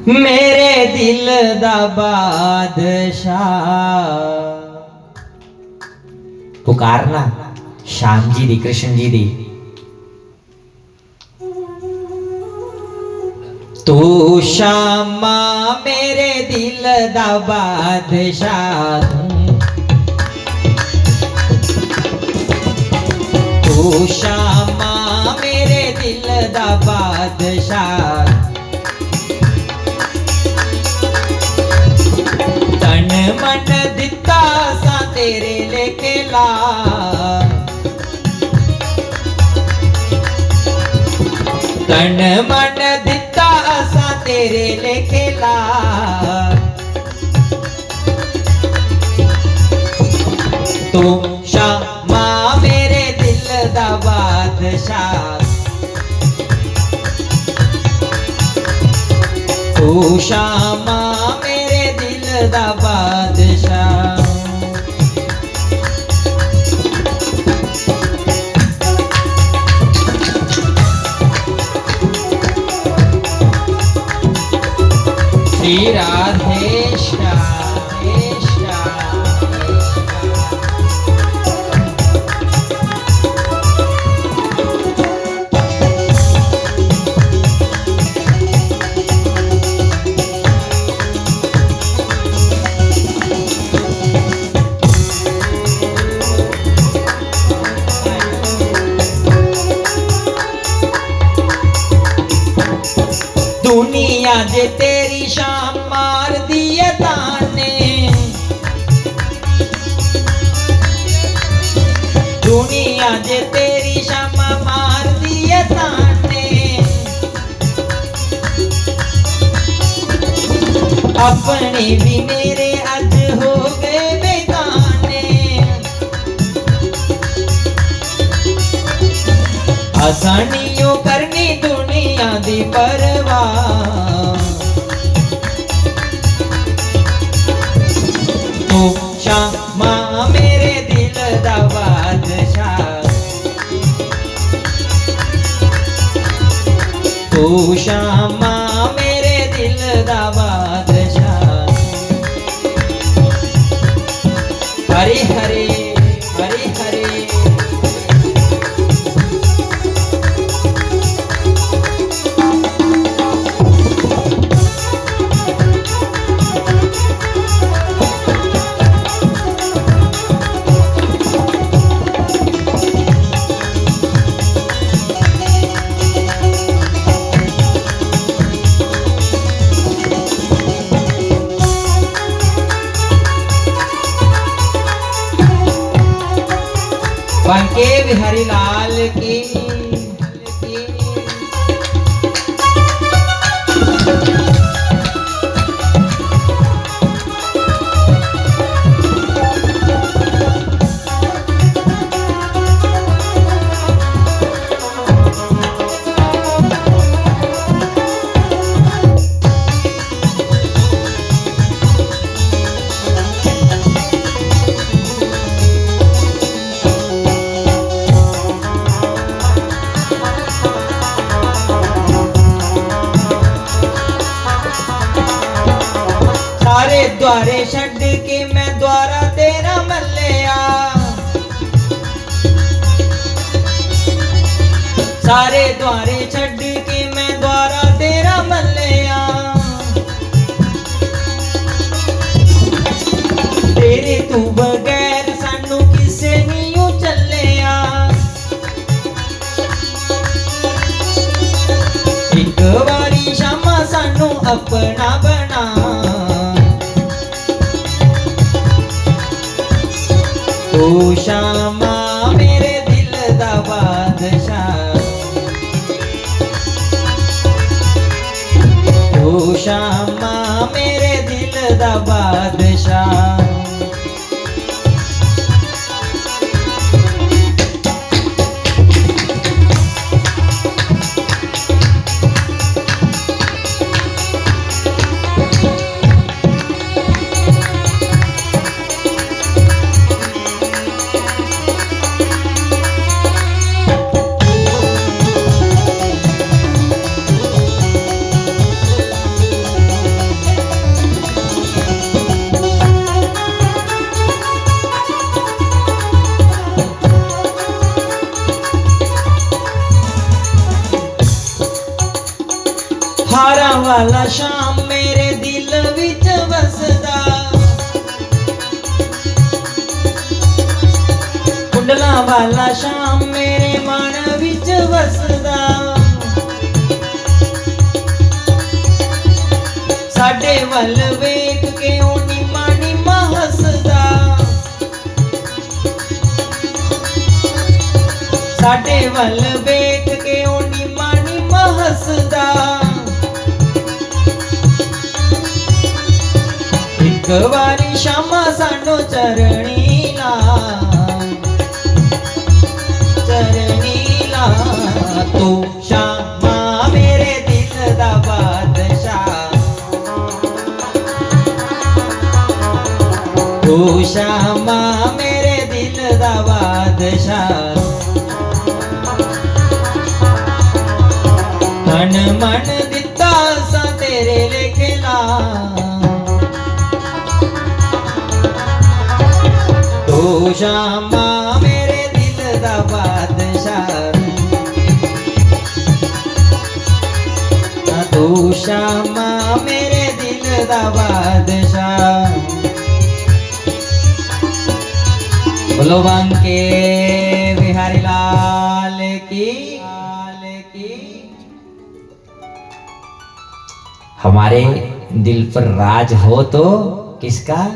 मेरे दिल दा बादशाह। पुकारना श्याम जी दी, कृष्ण जी दी। तू श्यामा मेरे दिल दा बादशाह, तू श्यामा मेरे दिल दा बादशाह। तन मन दिता सा तेरे लेके ला, तन मन दिता सा तेरे लेके ला। तू श्यामा मेरे दिल दा बादशाह, तू श्यामा मेरे दिल दा बादशाह। श्री राधे श्याम श्याम। दुनिया जे तेरी शाम मार दिए ताने, दुनिया जे तेरी शाम मार दिए ताने। अपने भी मेरे अज हो गए बेगाने, आसानियों करनी दुनिया दी परवाह। तू श्यामा मेरे दिल दा बादशाह, तू श्यामा मेरे दिल दा बादशाह। हरे हरे हरे हरे। बांके बिहारी लाल की। द्वारे छड़ के मैं द्वारा तेरा मल्लिया, सारे द्वारे छड़ के मैं द्वारा तेरा मल्लिया। तेरे तू बगैर सानू किसे नहीं ओ चलिया। एक बारी शामा सानू अपना बना, तू श्यामा मेरे दिल दा बादशाह, तू श्यामा मेरे दिल दा बादशाह। हारा वाला शाम मेरे दिल विच वसदा, कुंडला वाला शाम मेरे मन विच वसदा, साडे वल वेख के ओ निमा निमा हसदा, साडे वल वेख के ओ निमा निमा हसदा, एक बारी शामा साडो चरणी ला, चरणी ला, तू शामा मेरे दिल दा बादशाह, तू शामा मेरे दिल दा बादशाह, तन मन दिता सा तेरे लेखे ला, तू शामा मेरे दिल दा बादशाह, तू शामा मेरे दिल दा बादशाह। बोलो बांके बिहारी लाल की। हमारे दिल पर राज हो तो किसका?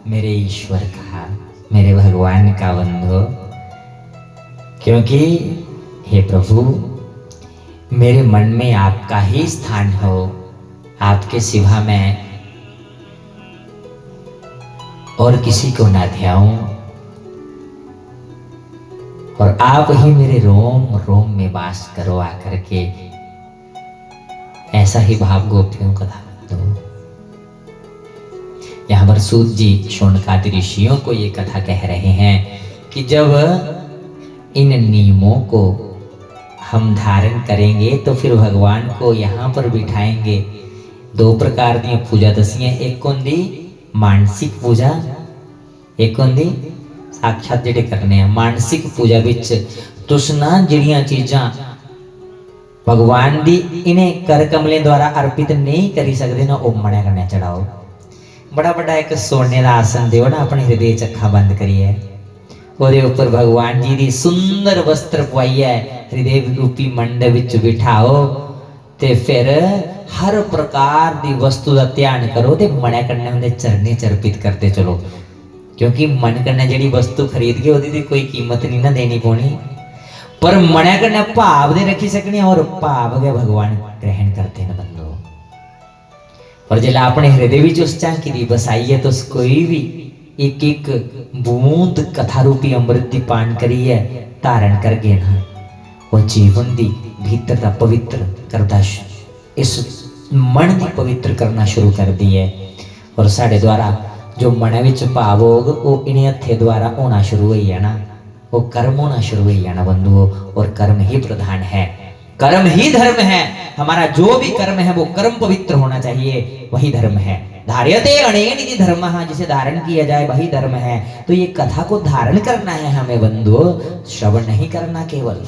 मेरे ईश्वर का, मेरे भगवान का बंधु। क्योंकि हे प्रभु, मेरे मन में आपका ही स्थान हो, आपके सिवा मैं और किसी को ना ध्याऊं, और आप ही मेरे रोम रोम में वास करो आकर के। ऐसा ही भाव गोपियों का दो। यहाँ पर सूत जी शौनकादि ऋषियों को ये कथा कह रहे हैं कि जब इन नियमों को हम धारण करेंगे तो फिर भगवान को यहाँ पर बिठाएंगे। दो प्रकार दी पूजा दसियां, एक होंदी मानसिक पूजा, एक होंदी साक्षात जेडे करने हैं। मानसिक पूजा विच तुस ना जिहड़ियां चीज़ां भगवान दी इन्हें कर कमले द्वारा अर्पित नहीं करी सकते ना, वो मना करने चढ़ाओ। बड़ा बड़ा एक सोने का आसन दियो ना, अपने हृदय च अखां बंद करिए, ਉਹਦੇ ऊपर भगवान जी दी सुंदर वस्त्र पवाइए, हृदय रूपी मंडप विच बिठाओ, ते फिर हर प्रकार दी वस्तु का ध्यान करो, ते मना करने उनके चरणे च अर्पित करते चलो। क्योंकि मन करने जी वस्तु खरीद के ओदी कोई कीमत नहीं ना देनी पौनी, पर मना करने भाव दे रखी सकने, और भाव के भगवान ग्रहण करते हैं बंदो। और जब अपने हृदय विच उस झांकी दी बसाई है तो कोई भी एक एक बूंद कथा रूपी अमृत दी पान करिए धारण कर गए ना, वो जीवन दी भीतर दा पवित्र करदा, इस मन दी पवित्र करना शुरू कर दी है। और साढ़े द्वारा जो मन विच भाव होग वो इन्हें हथे द्वारा होना शुरू हुई है ना, वो कर्म होना शुरू हुई है ना बंधुओं। और कर्म ही प्रधान है, कर्म ही धर्म है। हमारा जो भी कर्म है वो कर्म पवित्र होना चाहिए, वही धर्म है। धार्यते अनेन धर्म, जिसे धारण किया जाए वही धर्म है। तो ये कथा को धारण करना है हमें बंधुओं, श्रवण नहीं करना केवल।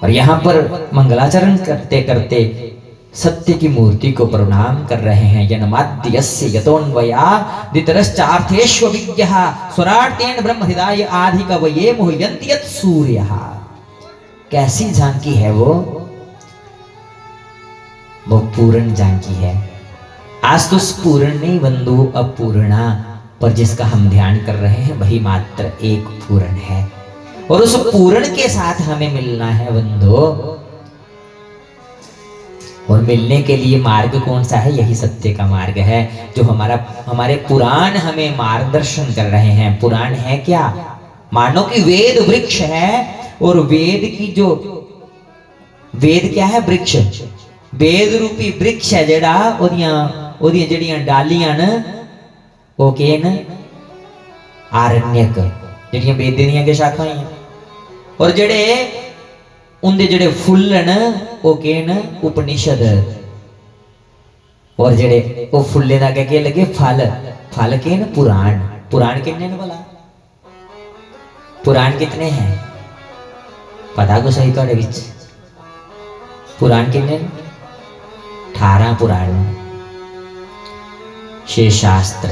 और यहाँ पर मंगलाचरण करते करते सत्य की मूर्ति को प्रणाम कर रहे हैं। यन्माद्यस्य यतोऽन्वयादितरश्चार्थेष्वभिज्ञः स्वराट्येन ब्रह्म हृदय आदि कवये मुह्यन्ति यत् सूर्यः। कैसी झांकी है वो पूर्ण झांकी है। आज तो पूर्ण नहीं बंधु, अपूर्णा, पर जिसका हम ध्यान कर रहे हैं वही मात्र एक पूर्ण है। और उस पूर्ण के साथ हमें मिलना है बंधु। और मिलने के लिए मार्ग कौन सा है? यही सत्य का मार्ग है, जो हमारे पुराण हमें मार्गदर्शन कर रहे हैं। पुराण है क्या? मानो कि वेद वृक्ष है, और वेद की जो वेद क्या है? वृक्ष। वेद रूपी वृक्ष है जेड़ा, ओदियां जेड़ियां डालियां न वो के न आरण्यक, जेड़ियां वेद दियां के शाखां हैं। और जेड़े उनके जेड़े फुल न वो के न उपनिषद। और जेड़े वो फुल्ले दा के लगे फल, फल के न पुराण। पुराण कितने ने भला? पुराण कितने हैं पता को सही? थोड़े विच पुराण कितने? 18 पुराण, 6 शास्त्र,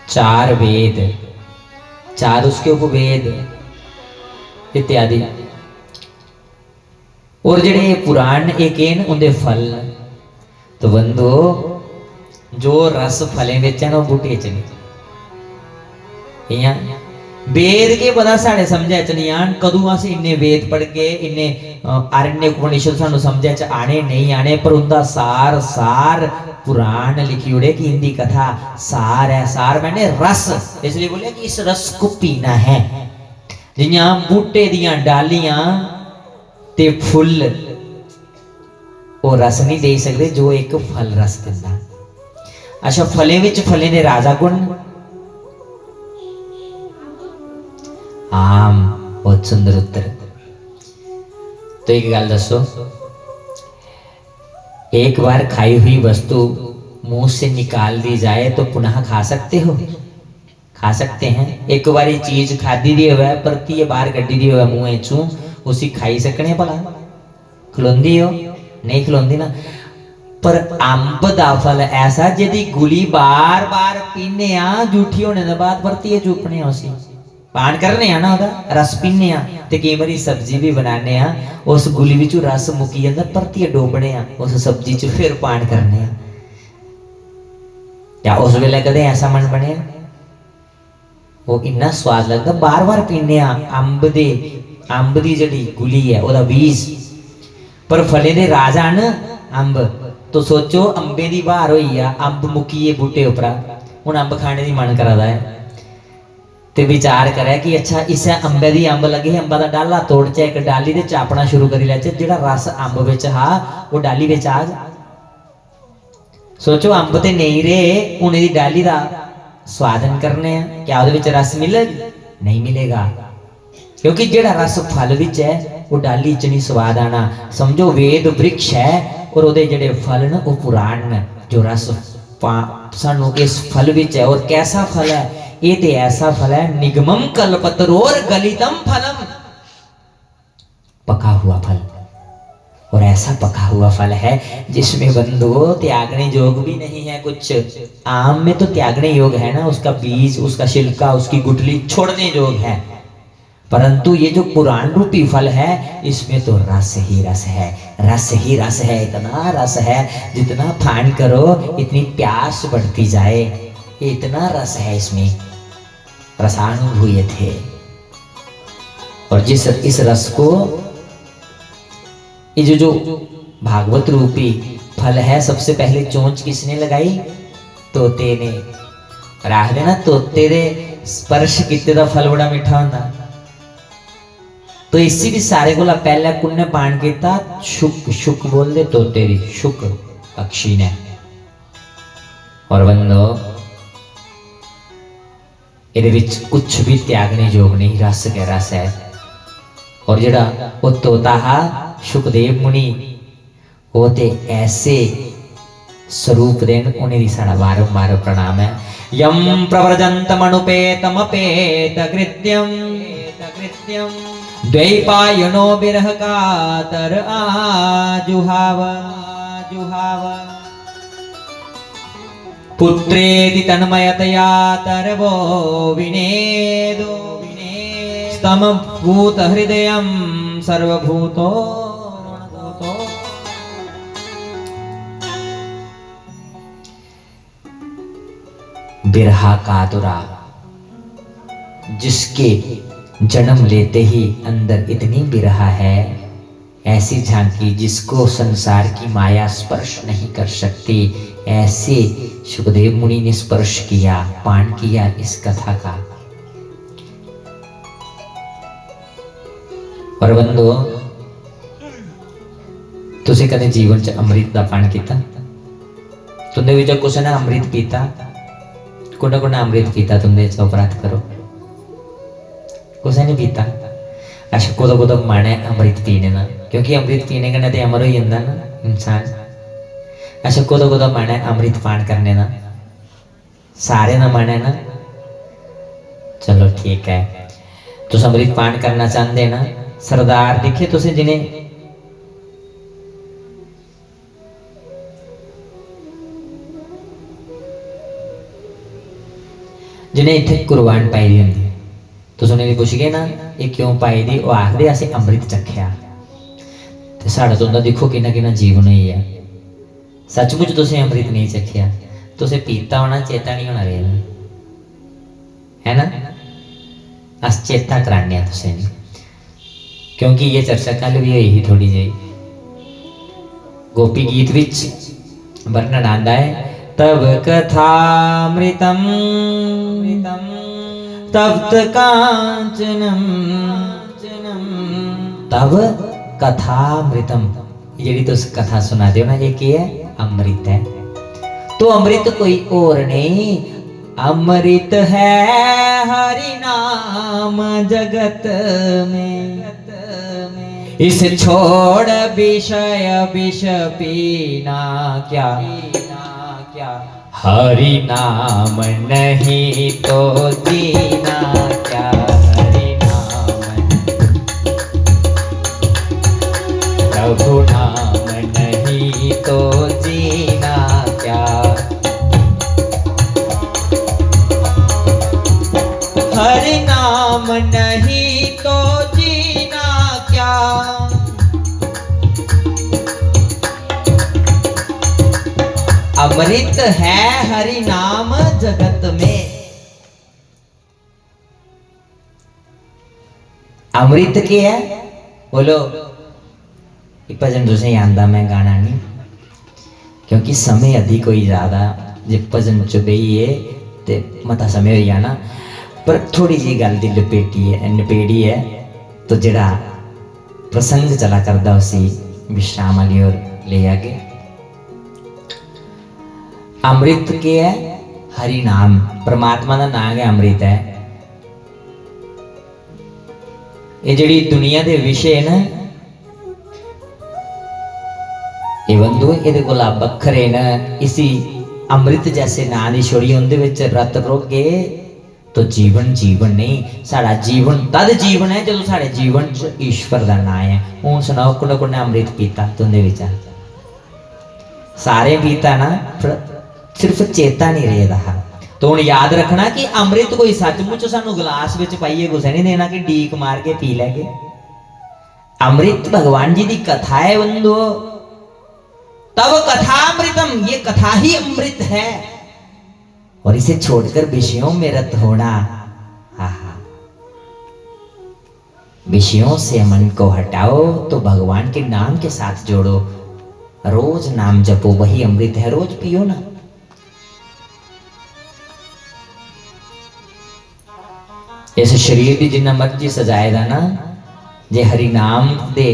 4 वेद, 4 उसके उपवेद इत्यादि। और जेडे पुराण एक उनके फल तो बंदो जो रस फलें विच है ना बूटे च नहीं। वेद के पता साढ़े समझा च नहीं आन, कदू अस इन्ने वेद पढ़ के इन्ने आरण्य उपनिषद सानू समझा च आने नहीं आने, पर उनका सार सार पुराण लिखी उड़े कि इनकी कथा सार है। सार मैंने रस, इसलिए बोलिया कि इस रस को पीना है। जियां बूटे दियां डालियां ते फुल वो रस नहीं दे सकते जो एक फल रस दिंदा। अच्छा, फलें विच फलें दे राजा गुण, आम। बहुत सुंदर उत्तर। तो एक गल दसो, एक बार खाई हुई वस्तु मुंह से निकाल दी जाए तो पुनः खा सकते हो? खा सकते हैं। एक बारी चीज खादी दी हुआ परती ये बाहर कड्डी दी हुआ मुंह चू, उसी खाई सकने भला? खलोंदी हो? नहीं खलोंदी ना। पर अंब दा फल ऐसा जिहदी गुली बार बार पीने जूठी होने के बाद परतिए चूपने उसी पान करने ना ओदा रस पीने ते कई बारी सब्जी भी बनाने उस गुली विचों रस मुकी जांदा परतिए डोबने उस सब्जी च फिर पान करने या उस वेले कदे ऐसा मन बने? वो इन्ना स्वाद लगता बार बार पीने अंब दी जिहड़ी गुली है ओदा बीज। पर फले दे राजा न अंब, तो सोचो अंबे दी बार होई आ, अंब मुकीए बूटे उपरा, हुण अंब खाने दी मन करदा है ते विचार करे कि अच्छा इस अंबे दी अंब लगे, अंबा दा डाला तोड़ च एक डाली ते चापना शुरू करी लै, जेड़ा रस अंब विच हा वो डाली विच आ जा। सोचो अंब ते नहीं रहे, हुण इहदी डाली दा स्वादन करने क्या उहदे विच रस मिलेगा? नहीं मिलेगा, क्योंकि जेड़ा रस फल विच है वो डाली च नहीं स्वाद आना। समझो वेद वृक्ष है और उहदे जेड़े फल न वो पुराण न, जो रस सानू इस फल विच है। और कैसा फल है ये? तो ऐसा फल है निगमम कल्पतरोर गलितम फलम, पका हुआ फल। और ऐसा पका हुआ फल है जिसमें बंधु त्यागने योग भी नहीं है कुछ। आम में तो त्यागने योग है ना, उसका बीज, उसका छिलका, उसकी गुठली छोड़ने योग है, परंतु ये जो पुराण रूपी फल है इसमें तो रस ही रस है, रस ही रस है। इतना रस है जितना फान करो इतनी प्यास बढ़ती जाए, इतना रस है इसमें, रसानुभूय थे। और जिस इस रस को ये जो भागवत रूपी फल है सबसे पहले चोंच किसने लगाई? तोते ने। राह देना तोते दे स्पर्श किते दा फल बड़ा मीठा होंदा। तो इसी भी सारे को पहले कुन्ने पान किया? शुक, शुक बोल दे तोते दी, शुक पक्षी ने। और बंदो इहदे विच कुछ भी त्यागने योग नहीं, रस के रस है। और जेड़ा वो तोता हा सुखदेव मुनि, वो ते ऐसे स्वरूप देन, उन्हें भी साड़ा बारंबार प्रणाम है। यम प्रव्रजंतमनुपेतमपेत कृत्यम द्वैपायनो बिरह कातर आजुहाव पुत्रेति तन्मयतया तरवो विनेदो स्तमभूत हृदयं सर्वभूतो बिरहा कातुरा, जिसके जन्म लेते ही अंदर इतनी बिरहा है, ऐसी झांकी जिसको संसार की माया स्पर्श नहीं कर सकती, ऐसे सुखदेव मुनि ने स्पर्श किया, पान किया इस कथा का। और बंदो तुसी कदे जीवन च अमृत का पान किया? तुंदे विच कुछ ने अमृत पीता? कुना कुना अमृत पीता? तुंदे च अपराध करो, कुछ नहीं पीता। अच्छा, कुदो कुदो मन है अमृत पीने ना, क्योंकि अमृत पीने कन्नै ते अमर हो जांदा ना इंसान। अच्छा, कुदो कुदो मन है अमृत पान करने ना, सारे ना मन है ना? चलो ठीक है, तुस अमृत पान करना चाहते ना? सरदार दिखे तुसे जिन्हें जिन्हें इत्थे कुरबान पाई दी होंदी तो सुने दी पुछ गए ना ये क्यों पाई दी, वो आखदे असें अमृत चखिया। तो साढ़ा तो उंदा देखो किन्ना किन्ना जीवन होई है। सचमुच तुसें अमृत नहीं चखिया, तुसें पीता होना, चेता नहीं होना रेहा, है ना। अस चेता कराने तुसें नहीं, क्योंकि ये चर्चा कल भी हुई ही थोड़ी जी। गोपी गीत विच वर्णन आंदा है, तब कथामृतम तप्त कांचनम, तब कथामृतम, ये तुस कथा सुना दो ना, ये क्या है? अमृत है। तो अमृत कोई और नहीं, अमृत है हरि नाम जगत में। इस छोड़ विषय विष पीना क्या, हरि नाम नहीं तो जीना क्या, हरि नाम, प्रभु नाम नहीं तो जीना क्या, हरि नाम नहीं तो जीना क्या। अमृत है हरि नाम जगत में। अमृत के है बोलो, भजन तुसें आंदा, मैं गाना नहीं क्योंकि समय अधिक कोई ज्यादा, जे भजन च बेहिए ते मता समय हो जाना, पर थोड़ी जी गल दी नपेड़ी है तो जड़ा प्रसंग चला करदा उसी विश्राम वाली ओर ले आगे। अमृत के है हरि नाम, परमात्मा का नाम है अमृत है। ये जड़ी दुनिया के विषय है ना, ये बंधु ये कोला बखरे न, इसी अमृत जैसे ना दी छोड़ी उनदे विच रत रोगे तो जीवन जीवन नहीं। साड़ा जीवन तद जीवन है जो साढ़े जीवन च ईश्वर का नाम है। हूँ सुनाओ कुने कुने अमृत पीता तुंदे विच? सारे पीता ना, सिर्फ चेता नहीं रहता। तो हुण याद रखना कि अमृत कोई सचमुच सानू गिलास विच पाइए कुछ नहीं देना कि डीक मार के पी लेंगे। अमृत भगवान जी की कथा है बंधु, तब कथामृतम, ये कथा ही अमृत है। और इसे छोड़कर विषयों में रत होना, विषयों से मन को हटाओ तो भगवान के नाम के साथ जोड़ो। रोज नाम जपो, वही अमृत है, रोज पियो ना। इस शरीर की जिन्ना मर्जी सजाएगा ना, जे हरि नाम दे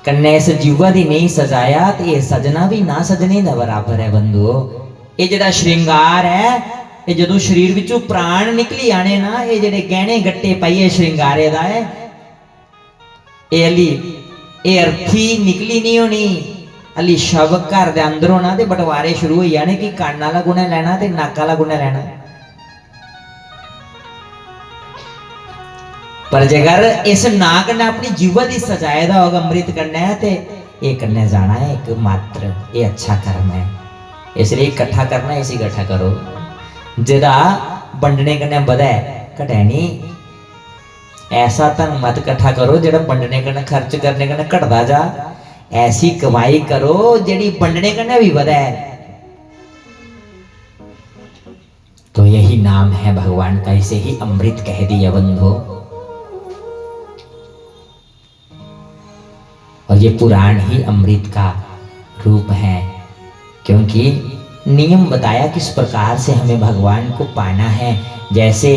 कन्ने इस जीवा दी नहीं सजाया तो ये सजना भी ना सजने का बराबर है बंधुओ। ये जड़ा श्रृंगार है, ये जदों शरीर विचों प्राण निकली आने ना, ये जड़े गहने गट्टे पाइए श्रृंगारे दा है, ये अली ये अर्थी निकली नहीं होनी। अली शव घर दे अंदरों ना ते बंटवारे शुरू हो जाने कि कान वाला गुना लेना ते नाक वाला गुना लेना। पर जेकर इस नाक ने अपनी जीवा की सजाए दा होगा अमृत करना है, ते ये करने जाना है एक मात्र, ये अच्छा कर्म है। इसलिए इकट्ठा करना, इसी इकट्ठा करो। जेदा बंडने कन्ने बधै घटे नहीं, ऐसा धन मत इकट्ठा करो जेड़ा बंडने कन्ने खर्च करने कन्ने घटदा जा। ऐसी कमाई करो जेड़ी बंडने कन्ने भी बधै। तो यही नाम है भगवान का, इसे ही अमृत कह दिया बंधु। और ये पुराण ही अमृत का रूप है, क्योंकि नियम बताया किस प्रकार से हमें भगवान को पाना है। जैसे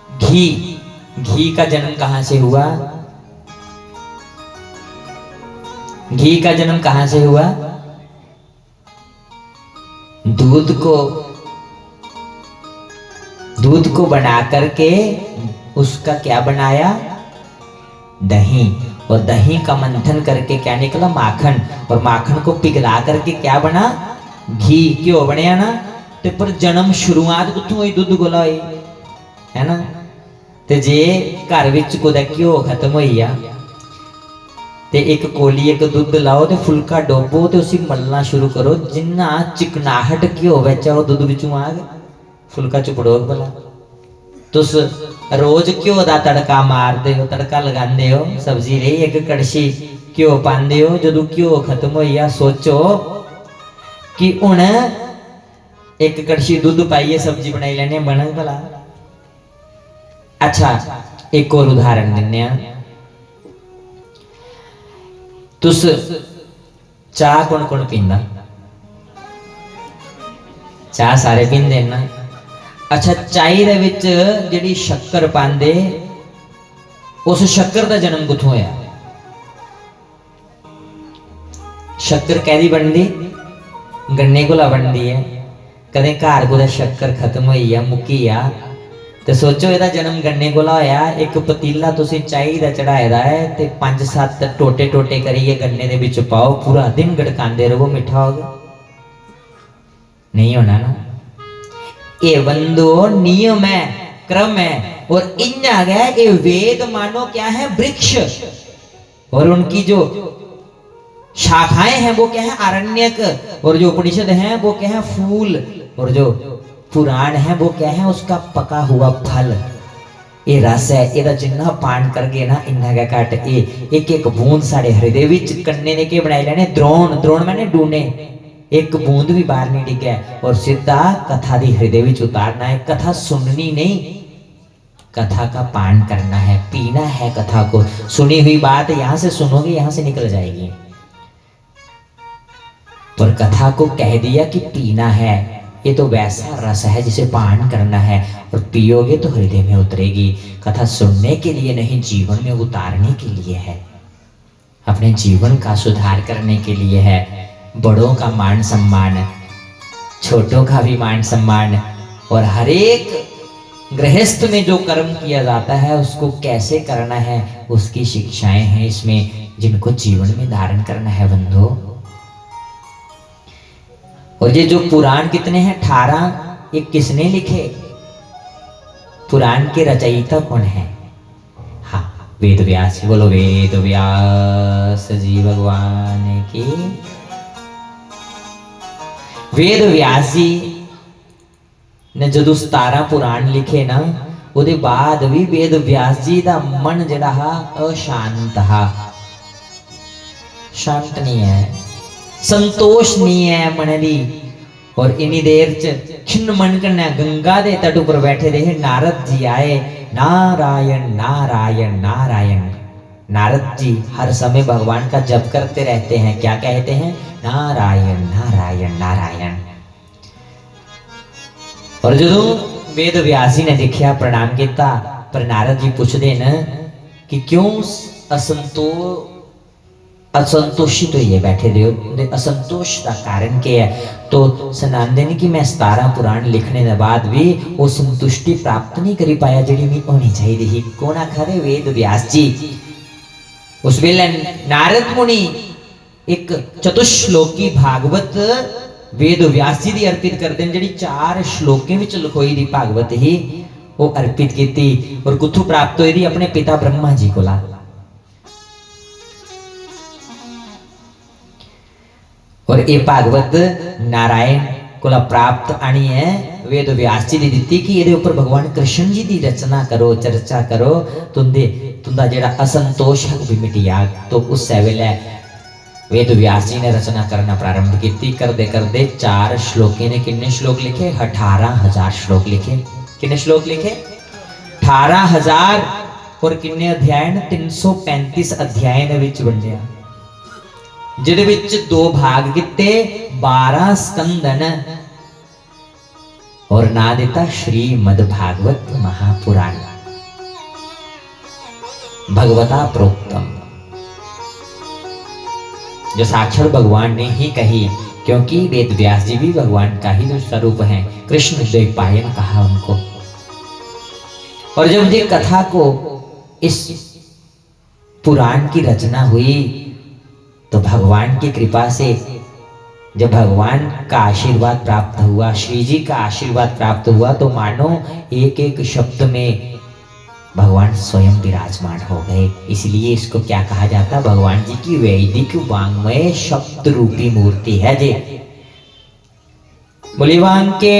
घी का जन्म कहां से हुआ? घी का जन्म कहां से हुआ? दूध को बना करके उसका क्या बनाया? दही। और दही का मंथन करके क्या निकला? माखन। और माखन को पिघला करके क्या बना? घी। घ्यो बनया ना। ते पर जन्म शुरुआत कित्थों होई? दुध कोला होई, है ना। ते जे घर विच कुदै घ्यो खत्म होई आ ते एक कोली एक दुध लाओ ते फुलका डोबो ते उसी मलना शुरू करो, जिन्ना चिकनाहट घ्यो विच ओ दुध विचों आ गया। फुलका चुपड़ोग भला तुस रोज घ्यो का तड़का मारते हो, तड़का लगाते हो, सब्जी रही एक कड़छी घ्यो पाते हो, जो घ्यो खत्म हो गया सोचो कि हुण एक कड़छी दूध पाइए सब्जी बनाई लेने बनग भला। अच्छा एक और उदाहरण दिने, तुस चाह कौन कौन पींदा? चाह सारे पींदे ना। अच्छा चाय दे विच जिहड़ी शक्कर पांदे, उस शक्कर दा जन्म कित्थों होया? शक्कर कैदी बनदी? गन्ने कोला बनदी है। कदें घर कुदै शक्कर खत्म होई आ मुक्की आ तो सोचो इहदा जन्म गन्ने कोला होया। एक पतीला तुसीं चाही दा चढ़ाए दा है ते 5-7 टोटे टोटे करिए गन्ने दे विच पाओ, पूरा दिन गड़कांदे रहो, मिठा होगा? नहीं होना ना। ये बंदो नियम है, क्रम है, और इन्ना गया ये वेद मानो क्या है? वृक्ष, और उनकी जो शाखाएं हैं वो क्या है? आरण्यक, और जो उपनिषद हैं वो क्या है? फूल, और जो पुराण है वो क्या है? उसका पका हुआ फल। ये रस है, ਇਹਦਾ जिन्ना पान करगे ना इन्ना का घट। एक एक बूंद साढ़े हृदय विच कन्ने ने के बनाए लेने द्रोण, द्रोण मैंने डूने, एक बूंद भी बाहर नहीं डिगे और सीधा कथा दी हृदय विच उतारना है। कथा सुननी नहीं, कथा का पान करना है, पीना है कथा को। सुनी हुई बात यहां से सुनोगे, यहां से निकल जाएगी, पर कथा को कह दिया कि पीना है, ये तो वैसा रस है जिसे पान करना है, और पियोगे तो हृदय में उतरेगी। कथा सुनने के लिए नहीं, जीवन में उतारने के लिए है, अपने जीवन का सुधार करने के लिए है। बड़ों का मान सम्मान, छोटों का भी मान सम्मान, और हर एक गृहस्थ में जो कर्म किया जाता है उसको कैसे करना है, उसकी शिक्षाएं हैं इसमें, जिनको जीवन में धारण करना है बंधु। और ये जो पुराण कितने हैं? 18। ये किसने लिखे? पुराण के रचयिता कौन है? हाँ, वेद व्यास जी। बोलो वेद व्यास जी भगवान की। वेद व्यास जी ने जो 17 पुराण लिखे ना, ਉਹਦੇ बाद भी वेद व्यास जी का मन जिहड़ा हा अशांत हा, शांत नहीं है, संतोष नहीं है मन दी। और इन्नी देर च खिन्न मन कन्नै गंगा दे तट पर बैठे रहे नारद जी आए। नारायण नारायण नारायण। नारद जी हर समय भगवान का जप करते रहते हैं। क्या कहते हैं? नारायण नारायण नारायण। और जो वेद व्यास जी ने देखिया, प्रणाम किया, पर नारद जी पूछते न कि क्यों असंतोषित तो ये बैठे रहे, असंतोष का कारण क्या है? तो सुनाते नहीं कि मैं 17 पुराण लिखने के बाद भी वो संतुष्टि प्राप्त नहीं करी पाया जी मैं होनी चाहिए थी। कौन आखा रहे? वेद व्यास जी। उस वेले नारद मुनि एक चतुश्लोकी भागवत वेद व्यास जी दी अर्पित करते हैं, जी 4 श्लोकें विच लिखोई दी भागवत ही वो अर्पित की। और कुथों प्राप्त हुई? अपने पिता ब्रह्मा जी को। और ये भागवत नारायण को प्राप्त आनी है, वेद व्यास जी ने दी कि ये ऊपर भगवान कृष्ण जी की रचना करो, चर्चा करो, तुंदा जेड़ा असंतोष है भी मिट जाए। तो उस वेले वेद व्यास जी ने रचना करना प्रारंभ की। करते करते 4 श्लोके ने किन्ने श्लोक लिखे? 18,000 श्लोक लिखे। किन्ने श्लोक लिखे? 18,000। और किन्ने अध्याय? 335 अध्याय ने विच वंडिया, जिहदे विच 2 भाग किते, 12 स्कंदन, और ना दिता श्रीमद् भागवत महापुराण भगवता प्रोक्तम, जो साक्षात भगवान ने ही कही। क्योंकि वेद व्यास जी भी भगवान का ही जो स्वरूप है, कृष्ण द्वैपायन कहा उनको। और जब ये कथा को इस पुराण की रचना हुई तो भगवान की कृपा से जब भगवान का आशीर्वाद प्राप्त हुआ, श्री जी का आशीर्वाद प्राप्त हुआ, तो मानो एक एक शब्द में भगवान स्वयं विराजमान हो गए। इसलिए इसको क्या कहा जाता? भगवान जी की वैदिक वांग्मय शब्द रूपी मूर्ति है जे। बोली बांके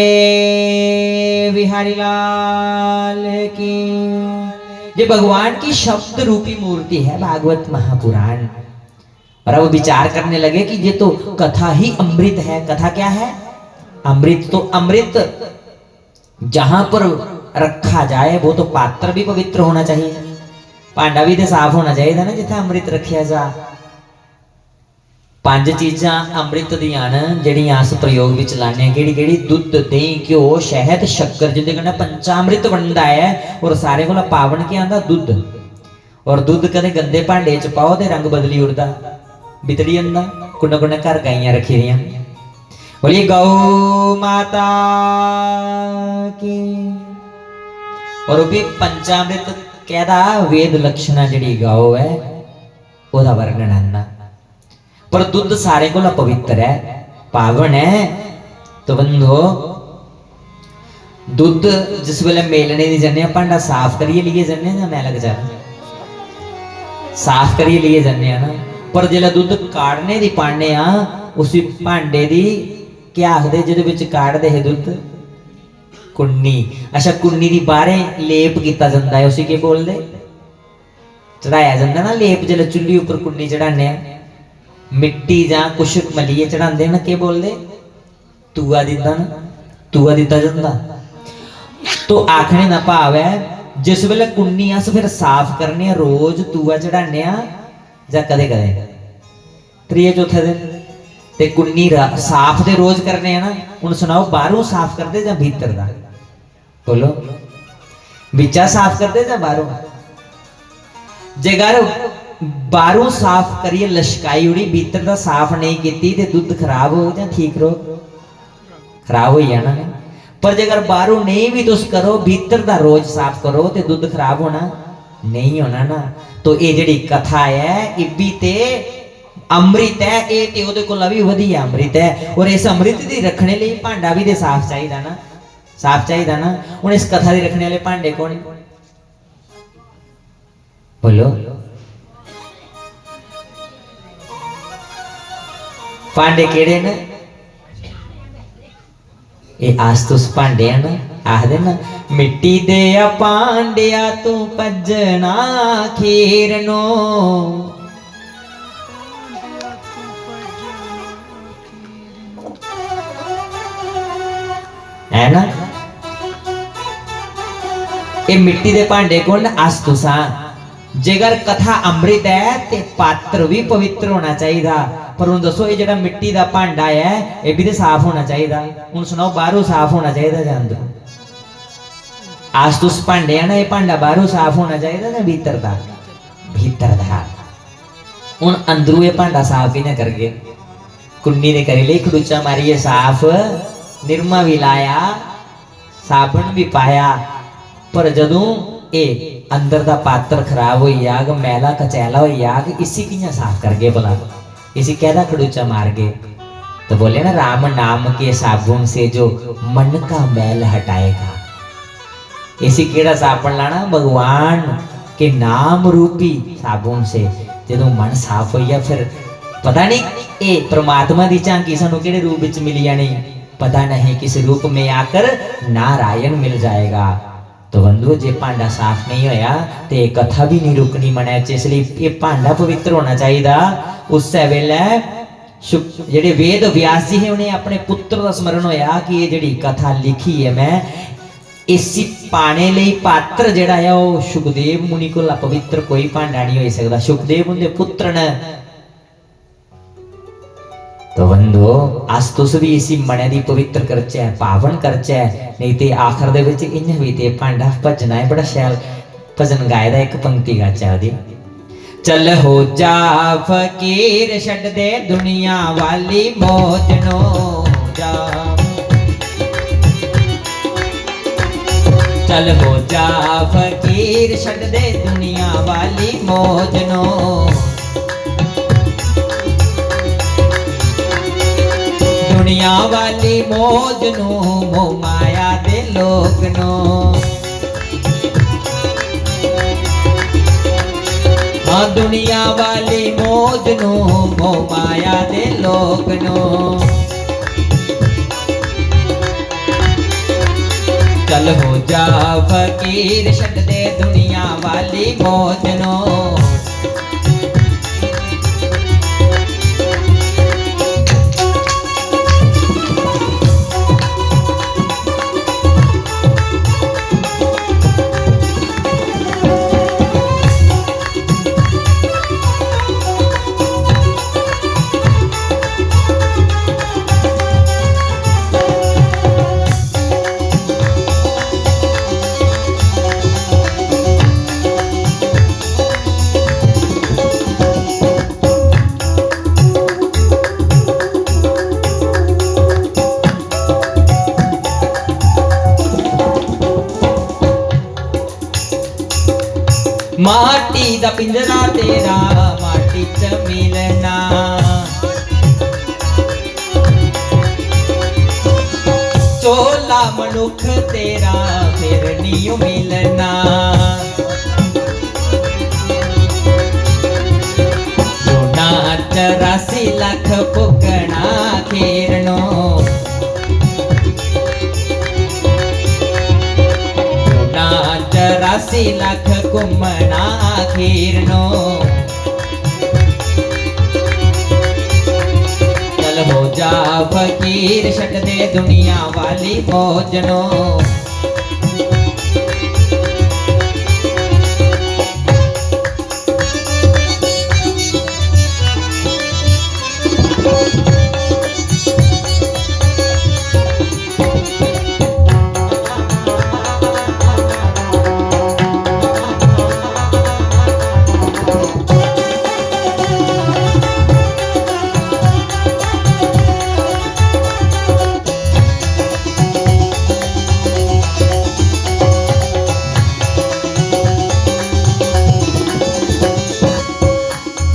बिहारी लाल की। ये भगवान की शब्द रूपी मूर्ति है भागवत महापुराण। और अब विचार करने लगे कि ये तो कथा ही अमृत है। कथा क्या है? अमृत। तो अमृत जहां पर रखा जाए वो तो पात्र भी पवित्र होना चाहिए, भांडा भी तो साफ होना चाहिए ना जिथे अमृत रखा जा। पांच चीज़ां अमृत दियां जिहड़ियां अस प्रयोग विच लाने, किहड़ी किहड़ी? दुध, दही, घ्यो, शहद, शक्कर, जिहदे कन्नै पंचामृत बनदा है। और सारे कोला पावन क्या आंदा? दुध। और दुध कदे गंदे भांडे च पाओ ते रंग बदली उड़दा, बितड़ी जांदा। कुन्ना कुन्ना घर गाइयां रखी दियां। बोलिए गौ माता की। और भी पंचामृत कहदा वेद लक्षणा जिहड़ी गौ है ओदा वर्णन आंदा। पर दुध सारे को पवित्र है, पावन है। तो बंधो दुध जिस वेले मेलने दी जन्ने भांडा साफ करिए लिए जन्ने या मैल जा साफ करिए लिए जन्ने ना। पर जिला दुध काढ़ने दी पाने आ उसी भांडे दी क्या आखदे जिहदे विच काढ़दे है दुध? कुन्नी। अच्छा कुन्नी दी बाहरे लेप किया जाता है, उसी के बोलदे? चढ़ाया जाता ना लेप। जिला चुल्ली उपर कुन्नी चढ़ाने मिट्टी जा कुछ मलीए चढ़ाते ना, के बोलते? तूआ दिता ना, तूआ दिता जाता। तो आखने का भाव है जिस वेले कुन्नी अस फिर साफ करने रोज तूआ चढ़ाने या कदे कदे त्रीए चौथे दिन ते कुन्नी साफ दे रोज करने ना। हुण सुनाओ बाहरों साफ करते या भीतर दा? बोलो बिचा साफ करते या बाहरों? जेकर बाहरों साफ करिए लशकाई उड़ी भीतर दा साफ नहीं की ते दुध खराब हो या ठीक रो? खराब हो जाना। पर जेकर बाहरों नहीं भी तुस करो भीतर दा रोज साफ करो ते दुध खराब होना नहीं होना ना। तो ये जिहड़ी कथा है ये भी ते अमृत है, ये ते ओदे कोल भी वधिया अमृत है। और इस अमृत दी रखने लिए भांडा भी ते साफ चाहिए ना, साफ चाहिए ना। हुण इस कथा दी रखने वाले भांडे कौन? बोलो भांडे केड़े ने? ये आस्तुस भांडे ना। आखदे ना मिट्टी दे भांडिया तू भजना खीर नो। है ना? ये मिट्टी दे भांडे कौन? आस्तुसा। जेकर कथा अमृत है ते पात्र भी पवित्र होना चाहिए। पर हूँ दसो ये मिट्टी का भांडा है ये भी तो साफ होना चाहिए। हूँ सुनाओ बाहरों साफ होना चाहिए या अंदरों? आस्तुस भांडे है ना, ये भांडा बाहरों साफ होना चाहिए या भीतर का? भीतर का। हूँ अंदरों ये भांडा साफ ही ना करके कुन्नी ने करी ली खड़ूचा मारिए साफ, निरमा भी लाया, साबुन भी पाया। पर जदों ए अंदर का पात्र खराब हो जाग, मैला कचैला हो जाग, इसी कियां साफ कर गए भला? इसी कहदा खड़ूचा मार गए। तो बोले ना राम नाम के साबुन से जो मन का मैल हटाएगा। इसी केड़ा साबुन लाना? भगवान के नाम रूपी साबुन से। जो मन साफ हो गया फिर पता नहीं ये परमात्मा की झांकी सानू किहड़े रूप विच मिली जानी, पता नहीं किस रूप में आकर नारायण मिल जाएगा। तो बंधु जे भांडा साफ नहीं होया तो कथा भी नहीं रुकनी मने च। इसलिए ये भांडा पवित्र होना चाहिए। उस वेले जेडे वेद व्यास जी है उन्हें अपने पुत्र का स्मरण होया कि ये जिहड़ी कथा लिखी है मैं इसी पाने लिए पात्र जिहड़ा है वो सुखदेव मुनि को पवित्र कोई भांडा नहीं हो सकता। सुखदेव उनके पुत्र ने। तो बंधो अस तुस भी इसी मने दी पवित्र करचै, पावन करचै। नहीं तो आखिर दे विच इन्हां भी ते भांडा भजना है। बड़ा शैल भजन गाए दा, एक पंक्ति गाचा ओदी। चल हो जा फकीर छड्ड दे दुनिया वाली मौजनो जा। चल हो जा फकीर छड्ड दे दुनिया वाली मौजनो। दुनिया वाली मौज नो मोह माया दे लोक नो। हाँ दुनिया वाली मौज नो मोह माया दे लोक नो। चल हो जा फकीर छड़ दे दुनिया वाली मौजनो। माटी दा पिंजरा तेरा माटी च मिलना, चोला मनुख तेरा फिर नहीं मिलना। 84 लाख पुगना खेरनो, 84 लाख घुमना खीरनो। चल हो जा फकीर छड़ दे दुनिया वाली मौजनो।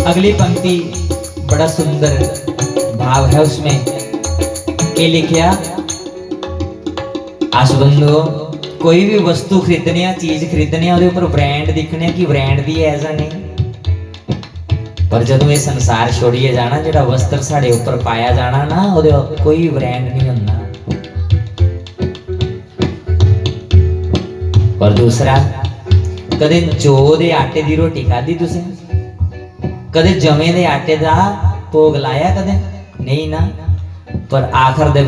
अगली पंक्ति बड़ा सुंदर भाव है उसमें। क्या लिखा? आसबंदो कोई भी वस्तु खरीदने चीज खरीदने ਉਹਦੇ ਉੱਪਰ ब्रांड दिखने कि ब्रांड दी है ऐसा नहीं। पर जदों ये संसार छोड़िए जाना ਜਿਹੜਾ वस्त्र साढ़े ऊपर पाया जाना ना ਉਹਦੇ कोई ब्रांड नहीं ਹੁੰਦਾ। और दूसरा कदे जौ दे आटे दी रोटी खाधी तुसें? कदे जमे दे आटे दा भोग लाया? कदे नहीं ना। पर आखर दे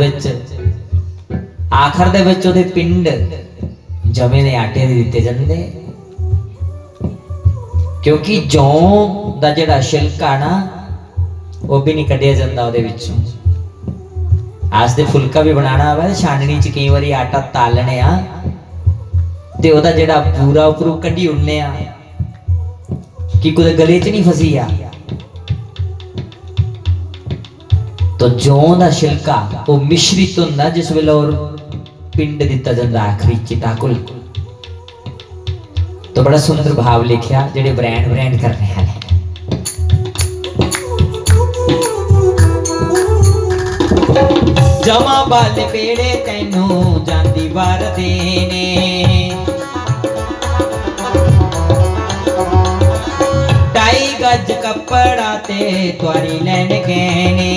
विच ओदे पिंड जमे दे आटे दे दिते जांदे, क्योंकि जौ दा जिहड़ा छिलका ना वो भी नहीं कढ़िया जांदा ओदे विचों। आज दे फुलका भी बनाना होवे छाननी च कई बारी आटा तालने आ ते ओदा जिहड़ा पूरा उपरों कढ़ी उड़ने आ कि कुछ गले च नहीं फसी आ। तो जौ दा छिलका वो मिश्रित होंदा जिस वेले और पिंड दिता जांदा आखिरी चिटाकुल। तो बड़ा सुंदर भाव लिखिया जेडे ब्रांड ब्रांड कर रहे हैं। जमा बाल पेड़े तैनू जांदी वार देने, गज कपड़ा ते त्वारी लैन गहने,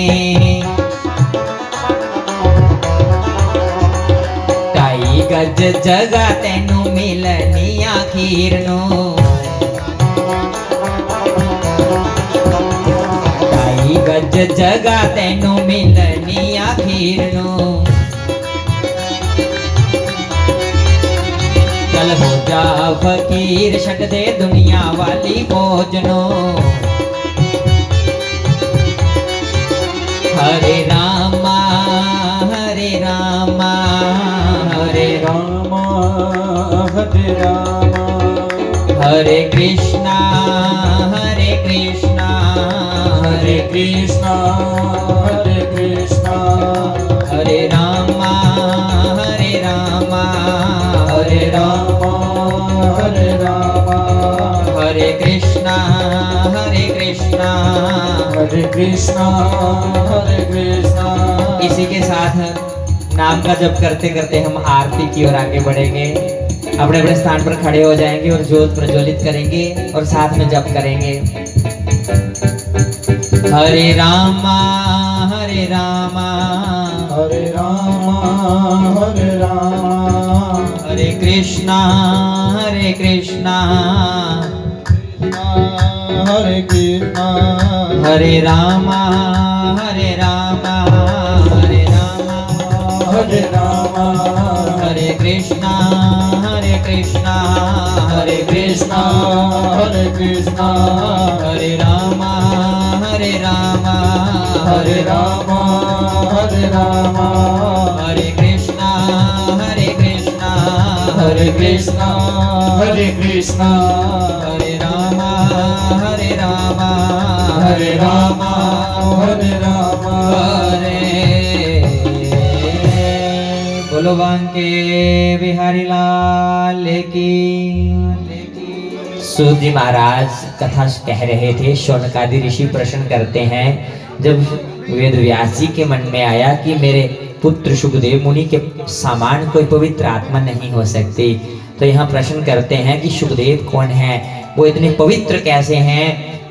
2.5 गज जगह तेनू मिलनी आखिर नो, 2.5 गज जगह तेनू मिलनी आखिर नो। चल हो जा फकीर छड़ दे दुनिया वाली मौजनो। हरे रामा हरे रामा हरे रामा हरे रामा, हरे कृष्णा हरे कृष्णा हरे कृष्णा हरे कृष्णा, हरे रामा हरे रामा हरे रामा हरे रामा, हरे कृष्णा हरे कृष्णा हरे कृष्णा हरे कृष्णा। इसी के साथ नाम का जप करते करते हम आरती की ओर आगे बढ़ेंगे। अपने अपने स्थान पर खड़े हो जाएंगे और ज्योत प्रज्वलित करेंगे और साथ में जप करेंगे। हरे रामा हरे रामा हरे रामा हरे रामा हरे कृष्णा हरे कृष्णा हरे कृष्णा हरे रामा हरे रामा हरे रामा हरे रामा हरे कृष्णा हरे कृष्णा हरे कृष्णा हरे कृष्णा हरे रामा हरे रामा हरे रामा हरे रामा हरे कृष्णा हरे कृष्णा हरे कृष्णा हरे कृष्णा हरे रामा हरे रामा हरे रामा हरे रामा हरे बोलो बांके बिहारी लाल की। सूत जी महाराज कथा कह रहे थे। शौनकादि ऋषि प्रश्न करते हैं, जब वेद व्यास जी के मन में आया कि मेरे पुत्र सुखदेव मुनि के समान कोई पवित्र आत्मा नहीं हो सकती, तो यहाँ प्रश्न करते हैं कि सुखदेव कौन है, वो इतने पवित्र कैसे हैं।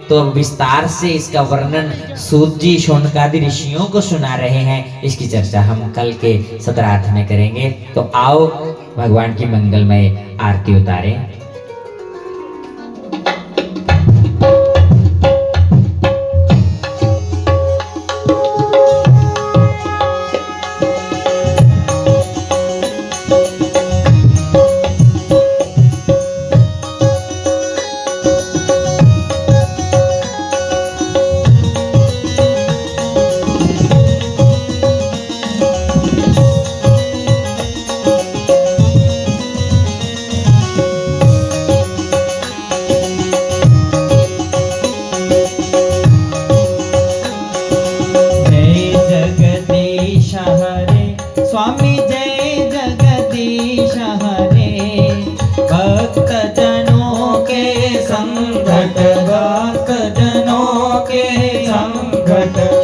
तो विस्तार से इसका वर्णन सूत जी शौनकादि ऋषियों को सुना रहे हैं। इसकी चर्चा हम कल के सत्रार्थ में करेंगे। तो आओ भगवान की मंगलमय आरती उतारें। स्वामी जय जगदीश हरे, भक्त जनों के संकट, भक्त जनों के संकट